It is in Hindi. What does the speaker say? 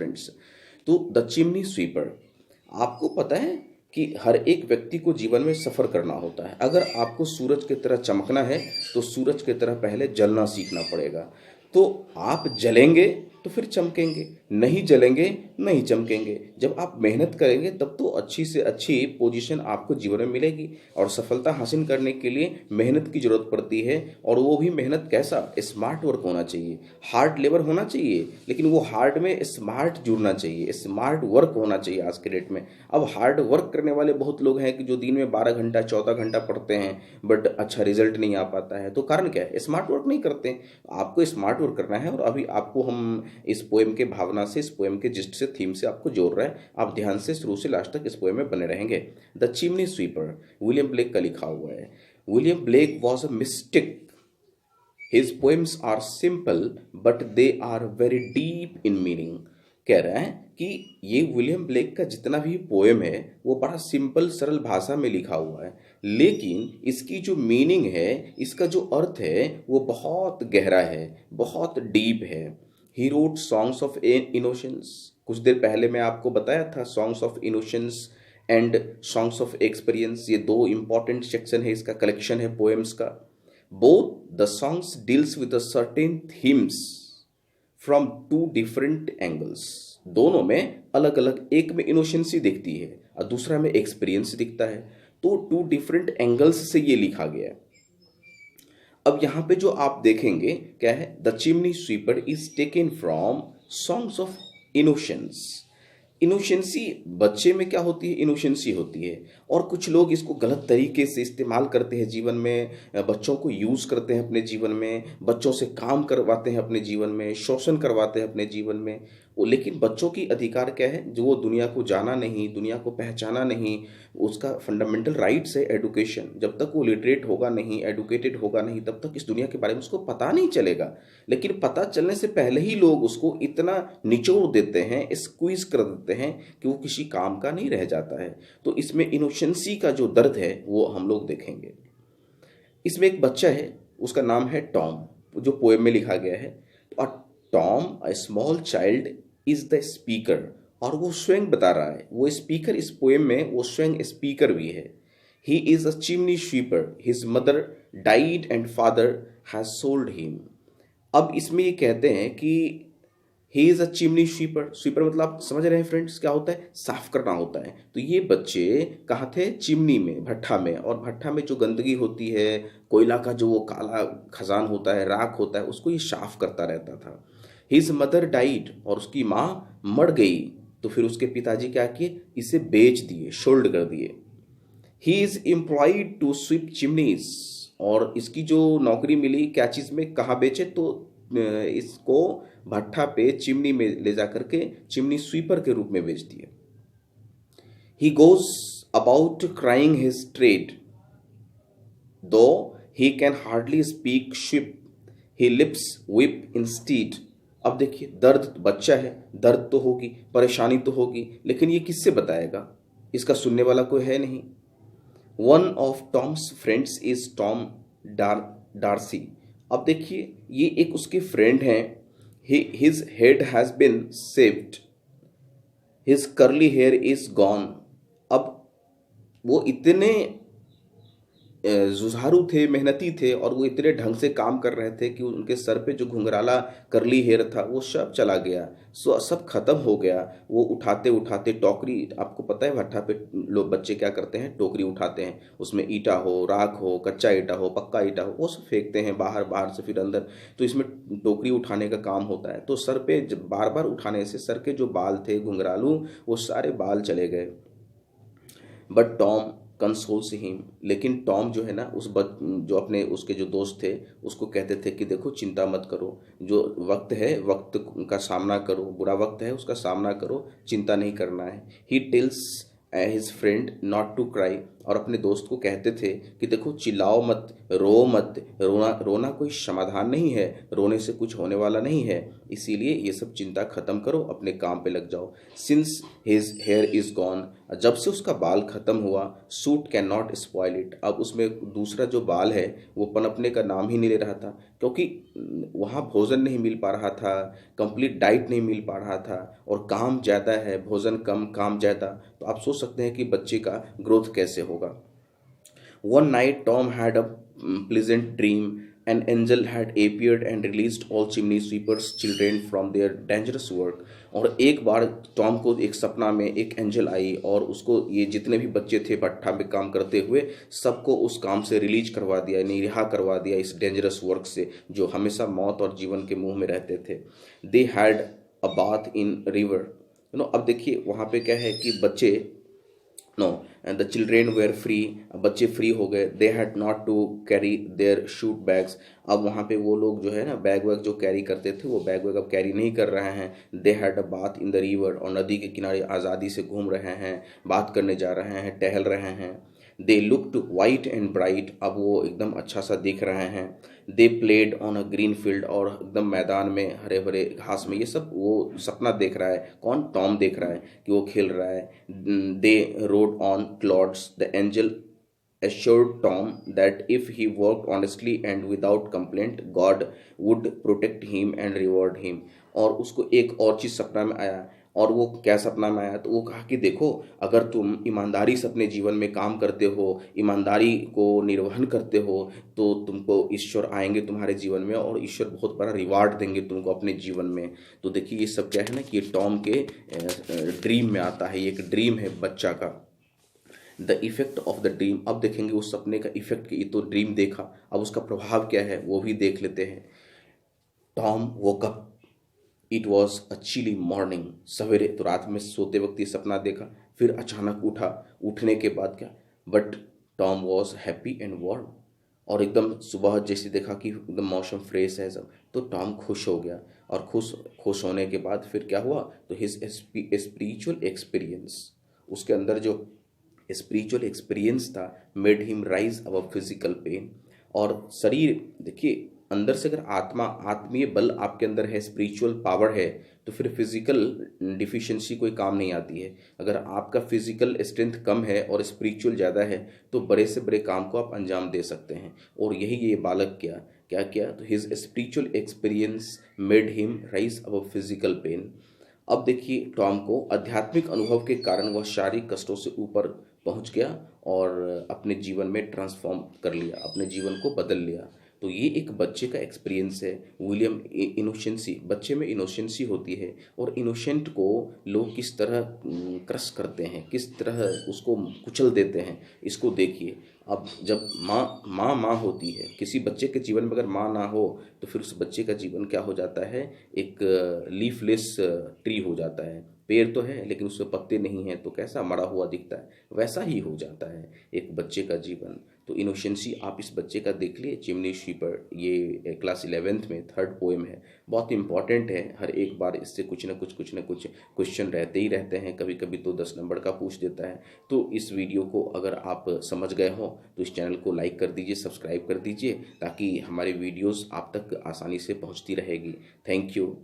फ्रेंड्स। तो द चिमनी स्वीपर, आपको पता है कि हर एक व्यक्ति को जीवन में सफ़र करना होता है। अगर आपको सूरज की तरह चमकना है तो सूरज की तरह पहले जलना सीखना पड़ेगा। तो आप जलेंगे तो फिर चमकेंगे, नहीं जलेंगे नहीं चमकेंगे। जब आप मेहनत करेंगे तब तो अच्छी से अच्छी पोजीशन आपको जीवन में मिलेगी। और सफलता हासिल करने के लिए मेहनत की ज़रूरत पड़ती है, और वो भी मेहनत कैसा, स्मार्ट वर्क होना चाहिए, हार्ड लेबर होना चाहिए, लेकिन वो हार्ड में स्मार्ट जुड़ना चाहिए, स्मार्ट वर्क होना चाहिए आज के डेट में। अब हार्ड वर्क करने वाले बहुत लोग हैं कि जो दिन में 12 घंटा 14 घंटा पढ़ते हैं बट अच्छा रिजल्ट नहीं आ पाता है। तो कारण क्या है, स्मार्ट वर्क नहीं करते। आपको स्मार्ट वर्क करना है, और अभी आपको हम इस पोएम के भावना से, इस पोएम के जिस्ट से, थीम से आपको जोड़ रहा है। आप ध्यान से शुरू से लास्ट तक इस पोएम में बने रहेंगे। The chimney sweeper, William Blake का लिखा हुआ है। William Blake was a mystic. His poems are simple but they are very deep in meaning. कह रहा है कि ये विलियम ब्लेक का जितना भी पोएम है वो बड़ा सिंपल सरल भाषा में लिखा हुआ है, लेकिन इसकी जो मीनिंग है, इसका जो अर्थ है वो बहुत गहरा है, बहुत डीप है। He wrote songs of innocence. कुछ देर पहले मैं आपको बताया था songs of innocence and songs of experience, ये दो इंपॉर्टेंट सेक्शन है, इसका कलेक्शन है पोएम्स का। Both the songs deals with certain themes from two different angles. दोनों में अलग अलग, एक में इनोशेंसी दिखती है और दूसरा में एक्सपीरियंस दिखता है। तो टू डिफरेंट एंगल्स से ये लिखा गया है। अब यहाँ पे जो आप देखेंगे क्या है, the chimney sweeper is taken from songs of innocence. इनोशेंसी बच्चे में क्या होती है, इनोशेंसी होती है, और कुछ लोग इसको गलत तरीके से इस्तेमाल करते हैं जीवन में, बच्चों को यूज़ करते हैं अपने जीवन में, बच्चों से काम करवाते हैं अपने जीवन में, शोषण करवाते हैं अपने जीवन में। वो लेकिन बच्चों की अधिकार क्या है, जो वो दुनिया को जाना नहीं, दुनिया को पहचाना नहीं, उसका फंडामेंटल राइट्स है एडुकेशन। जब तक वो लिटरेट होगा नहीं, एडुकेटेड होगा नहीं, तब तक इस दुनिया के बारे में उसको पता नहीं चलेगा। लेकिन पता चलने से पहले ही लोग उसको इतना निचोड़ देते हैं, स्क्वीज कर देते हैं कि वो किसी काम का नहीं रह जाता है। तो इसमें इनोशेंसी का जो दर्द है वो हम लोग देखेंगे। इसमें एक बच्चा है, उसका नाम है टॉम, जो पोएम में लिखा गया है। Tom a small child is the speaker, और वो स्वयं बता रहा है, वो स्पीकर इस पोएम में वो स्वयं स्पीकर भी है। He is a chimney sweeper, his mother died and father has sold him. अब इसमें ये कहते हैं कि he is a chimney sweeper. Sweeper मतलब आप समझ रहे हैं फ्रेंड्स क्या होता है, साफ करना होता है। तो ये बच्चे कहाँ थे, चिमनी में, भट्ठा में। और भट्ठा में जो गंदगी होती है, कोयला का जो वो काला खजान होता है, राख होता है, उसको ये साफ करता रहता था। हिज मदर डाइड, और उसकी माँ मर गई, तो फिर उसके पिताजी क्या किए, इसे बेच दिए, शोल्ड कर दिए। He is employed to sweep chimneys, और इसकी जो नौकरी मिली क्या चीज़ में, कहाँ बेचे, तो इसको भट्ठा पे चिमनी में ले जा करके चिमनी स्वीपर के रूप में बेच दिए। He goes about crying his trade, though he can hardly speak ship, he lips weep instead. अब देखिए, दर्द, बच्चा है, दर्द तो होगी, परेशानी तो होगी, लेकिन ये किससे बताएगा, इसका सुनने वाला कोई है नहीं। One of Tom's friends is Tom डार्सी। अब देखिए, ये एक उसके फ्रेंड हैं। His head has been shaved, his curly hair is gone. अब वो इतने जुझारू थे, मेहनती थे, और वो इतने ढंग से काम कर रहे थे कि उनके सर पे जो घुंघराला करली हेयर था वो सब चला गया, सब खत्म हो गया। वो उठाते उठाते टोकरी, आपको पता है भट्ठा पे लोग, बच्चे क्या करते हैं, टोकरी उठाते हैं, उसमें ईटा हो, राख हो, कच्चा ईटा हो, पक्का ईटा हो, वो सब फेंकते हैं बाहर, बाहर से फिर अंदर। तो इसमें टोकरी उठाने का काम होता है। तो सर पे बार बार उठाने से सर के जो बाल थे घुंघरालू, वो सारे बाल चले गए। बट टॉम कंसोल्स हिम, लेकिन टॉम जो है ना, जो अपने उसके जो दोस्त थे उसको कहते थे कि देखो चिंता मत करो, जो वक्त है वक्त का सामना करो, बुरा वक्त है उसका सामना करो, चिंता नहीं करना है। He tells his friend not to cry, और अपने दोस्त को कहते थे कि देखो चिल्लाओ मत, रो मत, रोना रोना कोई समाधान नहीं है, रोने से कुछ होने वाला नहीं है, इसीलिए ये सब चिंता खत्म करो, अपने काम पे लग जाओ। Since his hair is gone, जब से उसका बाल खत्म हुआ, suit can not spoil it, अब उसमें दूसरा जो बाल है वो पनपने का नाम ही नहीं ले रहा था, क्योंकि वहाँ भोजन नहीं मिल पा रहा था, कंप्लीट डाइट नहीं मिल पा रहा था, और काम ज़्यादा है, भोजन कम काम ज़्यादा, तो आप सोच सकते हैं कि बच्चे का ग्रोथ कैसे होगा। One night, Tom had a pleasant dream. An angel had appeared and released all chimney sweepers' children from their dangerous work. और एक बार टॉम को एक सपना में एक एंजल आई और उसको ये जितने भी बच्चे थे भट्ठा में काम करते हुए सबको उस काम से रिलीज करवा दिया, यानी रिहा करवा दिया इस डेंजरस वर्क से जो हमेशा मौत और जीवन के मुंह में रहते थे। They had a bath in river, अब देखिए वहाँ पे क्या है कि बच्चे, no, and the children were free, बच्चे फ्री हो गए। They had not to carry their शूट बैग्स, अब वहाँ पे वो लोग जो है ना बैग वैग जो कैरी करते थे वो बैग वैग अब कैरी नहीं कर रहे हैं। दे had a bath in the river, और नदी के किनारे आज़ादी से घूम रहे हैं, बात करने जा रहे हैं, टहल रहे हैं। They looked white and bright, अब वो एकदम अच्छा सा दिख रहे हैं। They played on a green field, और एकदम मैदान में हरे भरे घास में, ये सब वो सपना देख रहा है, कौन, टॉम देख रहा है कि वो खेल रहा है। They rode on clouds, the angel assured Tom that if he worked honestly and without complaint, God would protect him and reward him। और उसको एक और चीज़ सपना में आया, और वो क्या सपना में आया, तो वो कहा कि देखो अगर तुम ईमानदारी से अपने जीवन में काम करते हो, ईमानदारी को निर्वहन करते हो, तो तुमको ईश्वर आएंगे तुम्हारे जीवन में और ईश्वर बहुत बड़ा रिवार्ड देंगे तुमको अपने जीवन में। तो देखिए ये सब क्या है ना कि ये टॉम के ड्रीम में आता है, ये एक ड्रीम है बच्चा का। The effect of the dream, अब देखेंगे उस सपने का इफेक्ट, ये तो ड्रीम देखा, अब उसका प्रभाव क्या है वो भी देख लेते हैं। Tom woke up, it was a chilli morning, सवेरे, तो रात में सोते वक्त ये सपना देखा, फिर अचानक उठा, उठने के बाद क्या, but Tom was happy and warm, और एकदम सुबह जैसे देखा कि एकदम मौसम फ्रेश है सब, तो टॉम खुश हो गया, और खुश खुश होने के बाद फिर क्या हुआ, तो हिज स्पिरिचुअल एक्सपीरियंस, उसके अंदर जो स्पिरिचुअल एक्सपीरियंस था, made him rise above physical pain, और शरीर देखिए अंदर से अगर आत्मीय बल आपके अंदर है, स्पिरिचुअल पावर है, तो फिर फिजिकल डिफिशिएंसी कोई काम नहीं आती है। अगर आपका फिजिकल स्ट्रेंथ कम है और स्पिरिचुअल ज़्यादा है तो बड़े से बड़े काम को आप अंजाम दे सकते हैं, और यही ये बालक क्या किया, तो his spiritual experience made him rise above physical pain. अब देखिए टॉम को आध्यात्मिक अनुभव के कारण वह शारीरिक कष्टों से ऊपर पहुंच गया और अपने जीवन में ट्रांसफॉर्म कर लिया, अपने जीवन को बदल लिया। तो ये एक बच्चे का एक्सपीरियंस है। विलियम, इनोसेंसी, बच्चे में इनोसेंसी होती है, और इनोसेंट को लोग किस तरह क्रश करते हैं, किस तरह उसको कुचल देते हैं, इसको देखिए। अब जब माँ होती है, किसी बच्चे के जीवन में अगर माँ ना हो तो फिर उस बच्चे का जीवन क्या हो जाता है, एक लीफलेस ट्री हो जाता है। पेड़ तो है लेकिन उसमें पत्ते नहीं हैं, तो कैसा मरा हुआ दिखता है, वैसा ही हो जाता है एक बच्चे का जीवन। तो इनोसेंसी आप इस बच्चे का देख लिए, चिमनी स्वीपर, ये क्लास 11th में 3rd पोएम है, बहुत इंपॉर्टेंट है। हर एक बार इससे कुछ ना कुछ क्वेश्चन रहते ही रहते हैं, कभी कभी तो 10 नंबर का पूछ देता है। तो इस वीडियो को अगर आप समझ गए हो तो इस चैनल को लाइक कर दीजिए, सब्सक्राइब कर दीजिए, ताकि हमारे वीडियोज़ आप तक आसानी से पहुँचती रहेगी। Thank you.